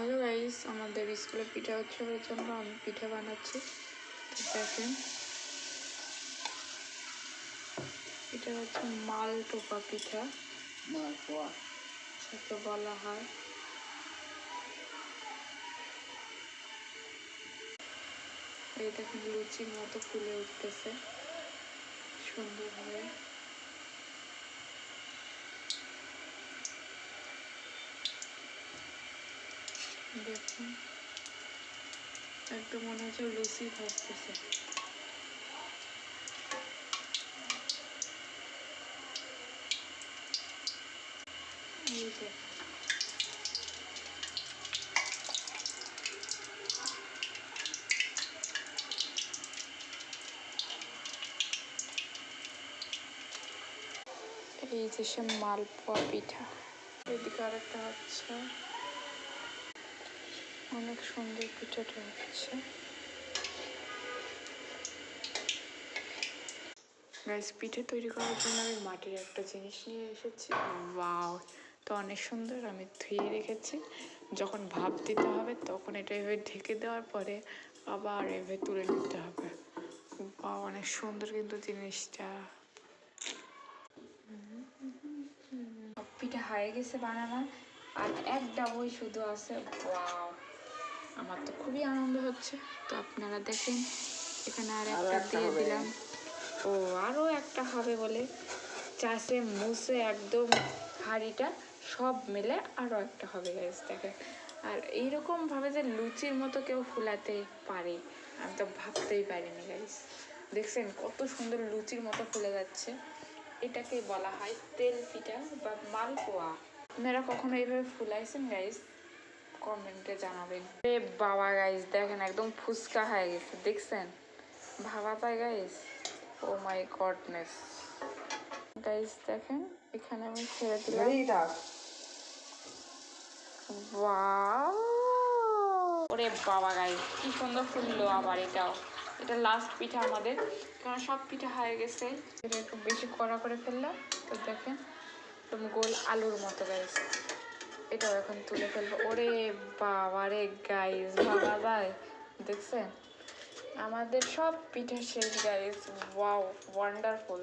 Hello guys, আমাদের স্কুলে পিঠা উৎসবের জন্য আমি পিঠা বানাচ্ছি। দেখেন, এটা হচ্ছে মালটোপা পিঠা, মালপোয়া যাকে বলা হয়। এই দেখেন, লুচির মতো ফুলে উঠতেছে সুন্দরভাবে। দেখুন, একদম মনে হচ্ছে লুচি ভাজতেছে। এই যে সে মালপোয়া পিঠা। এদিকে আরেকটা হচ্ছে, অনেক সুন্দর পিঠাটা হচ্ছে। গাইস, পিঠে তৈরি করার জন্য আমি মাটির একটা জিনিস নিয়ে এসেছি। ওয়াও, তো অনেক সুন্দর। আমি ধুয়ে রেখেছি, যখন ভাপ দিতে হবে তখন এটা এভাবে ঢেকে দেওয়ার পরে আবার এভাবে তুলে নিতে হবে। ওয়াও, অনেক সুন্দর কিন্তু জিনিসটা। পিঠা হয়ে গেছে বানানো, আর এক ডাবই শুধু আছে। ওয়াও, আমার তো খুবই আনন্দ হচ্ছে। তো আপনারা দেখেন, এখানে আর একটা দিয়ে দিলাম। ও, আরও একটা হবে বলে চাষে মুছে একদম হাঁড়িটা সব মিলে আরও একটা হবে গাইস। দেখেন, আর এইরকমভাবে যে লুচির মতো কেউ ফুলাতে পারে আমি তো ভাবতেই পারিনি গাইস। দেখছেন কত সুন্দর লুচির মতো ফুলে যাচ্ছে। এটাকে বলা হয় তেল পিঠা বা মালপোয়া। আপনারা কখনো এইভাবে ফুলাইছেন গাইস? কমেন্টে জানাবেন। এ বাবা গাইস, দেখেন একদম ফুচকা হয়ে গেছে। দেখছেন, ভাবা যায় guys? Oh my goodness guys, দেখেন এখানে আমি ছেড়ে দিলাম। ওয়াও, ওরে বাবা গাইস, কি সুন্দর ফুললো। আবার এটা লাস্ট পিঠা আমাদের, কারণ সব পিঠা হয়ে গেছে। এটা একটু বেশি কড়া করে ফেললাম। তো দেখেন, একদম গোল আলুর মতো গাইস। এটাও এখন তুলে ফেলবো। ওরে বাবা রে গাইস, ভাবা যায়? দেখছেন, আমাদের সব পিঠা শেষ গাইস। Wow, wonderful.